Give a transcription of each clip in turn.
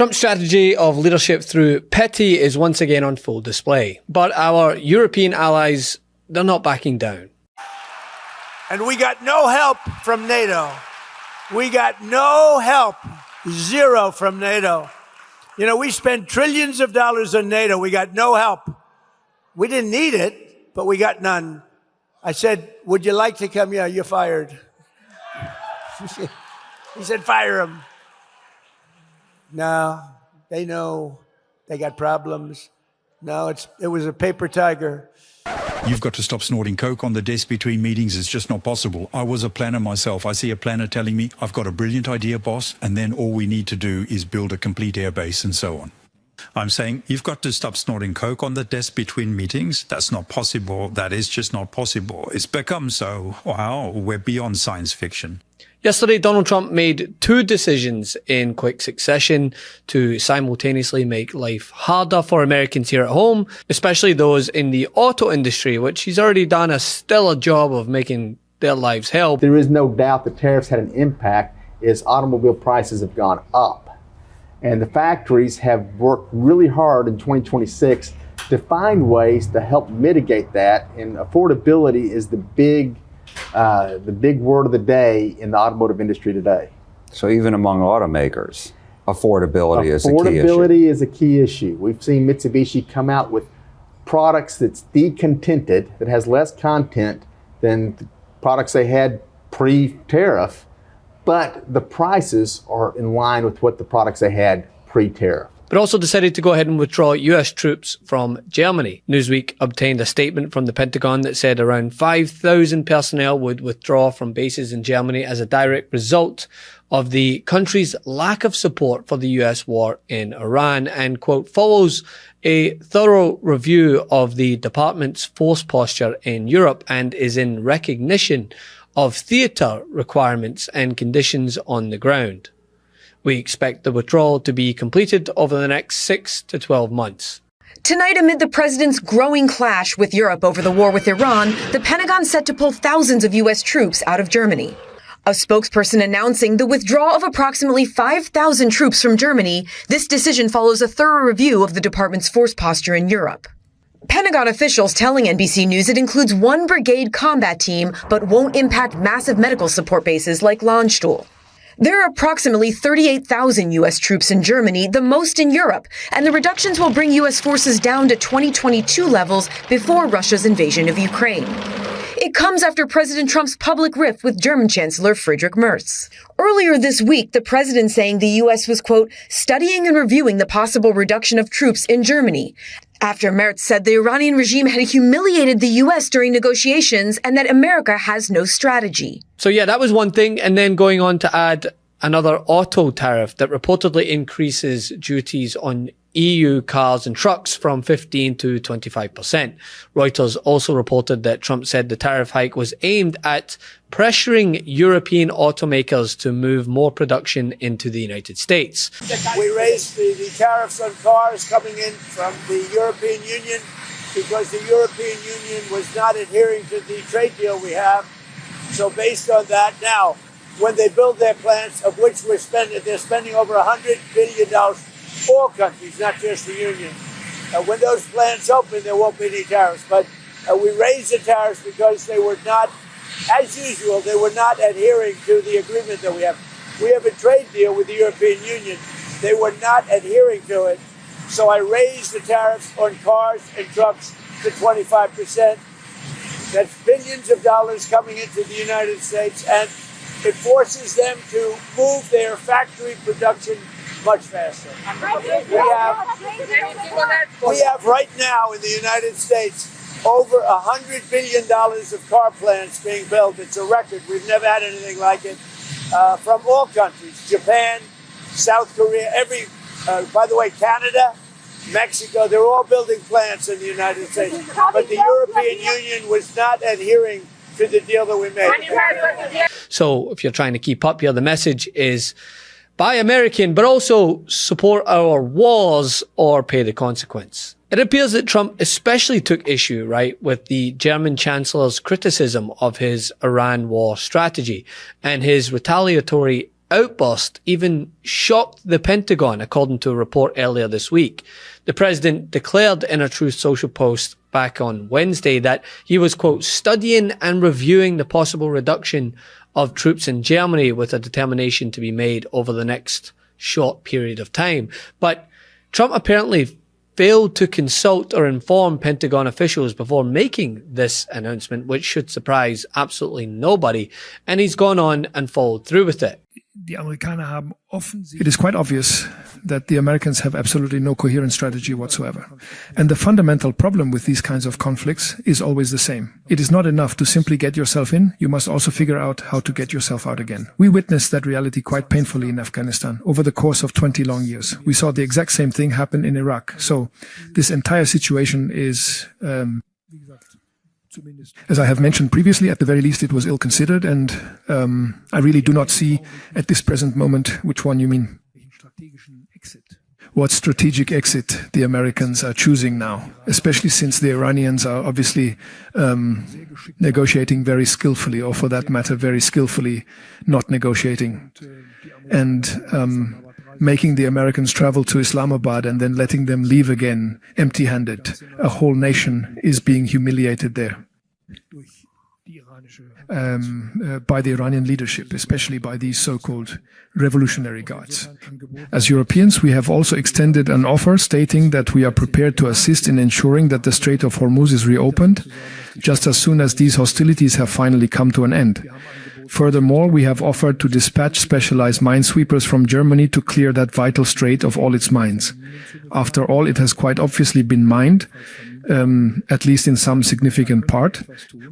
Trump's strategy of leadership through petty is once again on full display. But our European allies, they're not backing down. And we got no help from NATO. We got no help, zero from NATO. You know, we spend trillions of dollars on NATO. We got no help. We didn't need it, but we got none. I said, would you like to come? Yeah, you're fired. He said, fire him. No, they know they got problems. No, it was a paper tiger. You've got to stop snorting coke on the desk between meetings. It's just not possible. I was a planner myself. I see a planner telling me, I've got a brilliant idea, boss, and then all we need to do is build a complete airbase and so on. I'm saying you've got to stop snorting coke on the desk between meetings. That's not possible. That is just not possible. It's become so. Wow, we're beyond science fiction. Yesterday, Donald Trump made two decisions in quick succession to simultaneously make life harder for Americans here at home, especially those in the auto industry, which he's already done a stellar job of making their lives hell. There is no doubt that tariffs had an impact as automobile prices have gone up. And the factories have worked really hard in 2026 to find ways to help mitigate that. And affordability is the big word of the day in the automotive industry today. So even among automakers, affordability is a key issue. Affordability is a key issue. We've seen Mitsubishi come out with products that's decontented, that has less content than the products they had pre-tariff, but the prices are in line with what the products they had pre-tariff. But also decided to go ahead and withdraw US troops from Germany. Newsweek obtained a statement from the Pentagon that said around 5,000 personnel would withdraw from bases in Germany as a direct result of the country's lack of support for the US war in Iran, and, quote, follows a thorough review of the department's force posture in Europe and is in recognition of theatre requirements and conditions on the ground. We expect the withdrawal to be completed over the next 6 to 12 months. Tonight, amid the president's growing clash with Europe over the war with Iran, the Pentagon set to pull thousands of U.S. troops out of Germany. A spokesperson announcing the withdrawal of approximately 5,000 troops from Germany, this decision follows a thorough review of the department's force posture in Europe. Pentagon officials telling NBC News it includes one brigade combat team, but won't impact massive medical support bases like Landstuhl. There are approximately 38,000 U.S. troops in Germany, the most in Europe, and the reductions will bring U.S. forces down to 2022 levels before Russia's invasion of Ukraine. It comes after President Trump's public rift with German Chancellor Friedrich Merz. Earlier this week, the president saying the U.S. was, quote, studying and reviewing the possible reduction of troops in Germany, after Merz said the Iranian regime had humiliated the U.S. during negotiations and that America has no strategy. So yeah, that was one thing. And then going on to add another auto tariff that reportedly increases duties on EU cars and trucks from 15 to 25%. Reuters also reported that Trump said the tariff hike was aimed at pressuring European automakers to move more production into the United States. We raised the tariffs on cars coming in from the European Union because the European Union was not adhering to the trade deal we have. So based on that, now, when they build their plants, of which they're spending over $100 billion, all countries, not just the Union. When those plants open, there won't be any tariffs. But we raised the tariffs because they were not, as usual, they were not adhering to the agreement that we have. We have a trade deal with the European Union. They were not adhering to it. So I raised the tariffs on cars and trucks to 25%. That's billions of dollars coming into the United States, and it forces them to move their factory production much faster. We have right now in the United States over $100 billion of car plants being built. It's a record. We've never had anything like it from all countries. Japan, South Korea, by the way, Canada, Mexico, they're all building plants in the United States. But the European Union was not adhering to the deal that we made. So if you're trying to keep up here, the message is buy American, but also support our wars or pay the consequence. It appears that Trump especially took issue, right, with the German Chancellor's criticism of his Iran war strategy and his retaliatory outburst even shocked the Pentagon, according to a report earlier this week. The president declared in a Truth Social post back on Wednesday that he was, quote, studying and reviewing the possible reduction of troops in Germany with a determination to be made over the next short period of time. But Trump apparently failed to consult or inform Pentagon officials before making this announcement, which should surprise absolutely nobody. And he's gone on and followed through with it. It is quite obvious that the Americans have absolutely no coherent strategy whatsoever. And the fundamental problem with these kinds of conflicts is always the same. It is not enough to simply get yourself in. You must also figure out how to get yourself out again. We witnessed that reality quite painfully in Afghanistan over the course of 20 long years. We saw the exact same thing happen in Iraq. So this entire situation is, as I have mentioned previously, at the very least it was ill-considered, and I really do not see at this present moment which one you mean. What strategic exit the Americans are choosing now, especially since the Iranians are obviously negotiating very skillfully, or for that matter, very skillfully not negotiating, and making the Americans travel to Islamabad and then letting them leave again empty-handed. A whole nation is being humiliated there by the Iranian leadership, especially by these so-called revolutionary guards. As Europeans, we have also extended an offer stating that we are prepared to assist in ensuring that the Strait of Hormuz is reopened just as soon as these hostilities have finally come to an end. Furthermore, we have offered to dispatch specialized minesweepers from Germany to clear that vital strait of all its mines. After all, it has quite obviously been mined, at least in some significant part.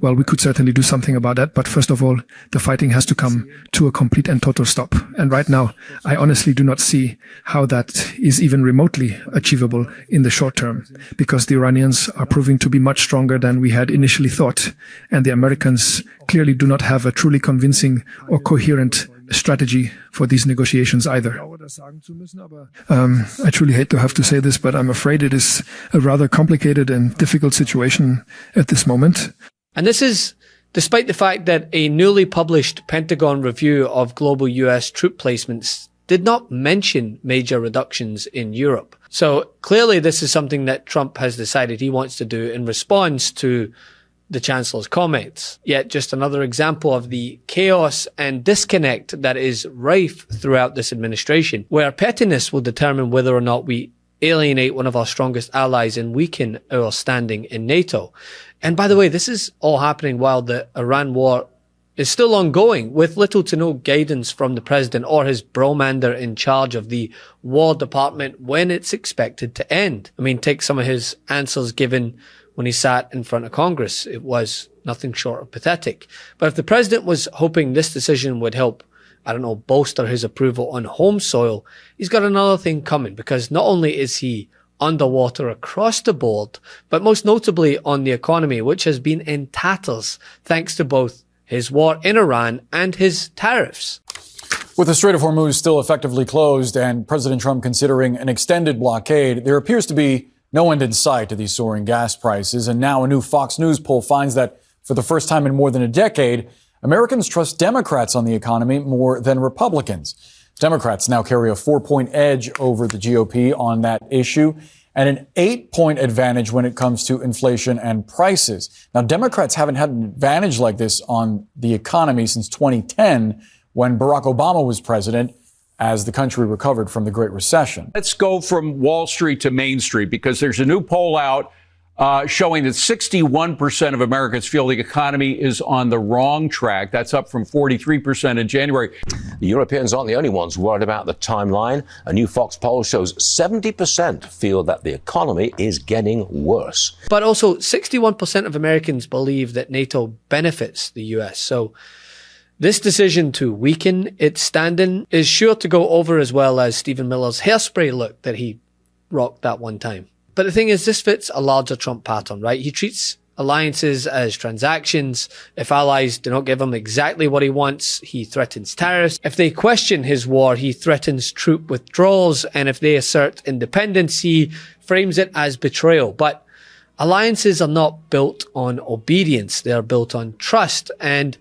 Well, we could certainly do something about that, but first of all, the fighting has to come to a complete and total stop. And right now, I honestly do not see how that is even remotely achievable in the short term, because the Iranians are proving to be much stronger than we had initially thought, and the Americans clearly do not have a truly convincing or coherent strategy for these negotiations either. I truly hate to have to say this, but I'm afraid it is a rather complicated and difficult situation at this moment. And this is despite the fact that a newly published Pentagon review of global US troop placements did not mention major reductions in Europe. So clearly this is something that Trump has decided he wants to do in response to the Chancellor's comments. Yet just another example of the chaos and disconnect that is rife throughout this administration, where pettiness will determine whether or not we alienate one of our strongest allies and weaken our standing in NATO. And by the way, this is all happening while the Iran war is still ongoing, with little to no guidance from the president or his bromander in charge of the War Department when it's expected to end. I mean, take some of his answers given when he sat in front of Congress. It was nothing short of pathetic. But if the president was hoping this decision would help, I don't know, bolster his approval on home soil, he's got another thing coming, because not only is he underwater across the board, but most notably on the economy, which has been in tatters thanks to both his war in Iran and his tariffs. With the Strait of Hormuz still effectively closed and President Trump considering an extended blockade, there appears to be no end in sight to these soaring gas prices. And now a new Fox News poll finds that for the first time in more than a decade, Americans trust Democrats on the economy more than Republicans. Democrats now carry a 4-point edge over the GOP on that issue and an 8-point advantage when it comes to inflation and prices. Now, Democrats haven't had an advantage like this on the economy since 2010, when Barack Obama was president, as the country recovered from the Great Recession. Let's go from Wall Street to Main Street, because there's a new poll out showing that 61% of Americans feel the economy is on the wrong track. That's up from 43% in January. The Europeans aren't the only ones worried about the timeline. A new Fox poll shows 70% feel that the economy is getting worse. But also 61% of Americans believe that NATO benefits the US. So this decision to weaken its standing is sure to go over as well as Stephen Miller's hairspray look that he rocked that one time. But the thing is, this fits a larger Trump pattern, right? He treats alliances as transactions. If allies do not give him exactly what he wants, he threatens tariffs. If they question his war, he threatens troop withdrawals. And if they assert independence, he frames it as betrayal. But alliances are not built on obedience. They are built on trust. And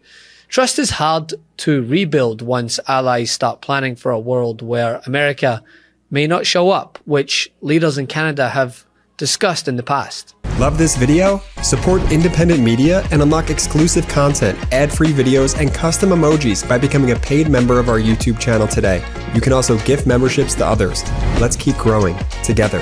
Trust is hard to rebuild once allies start planning for a world where America may not show up, which leaders in Canada have discussed in the past. Love this video? Support independent media and unlock exclusive content, ad-free videos, and custom emojis by becoming a paid member of our YouTube channel today. You can also gift memberships to others. Let's keep growing together.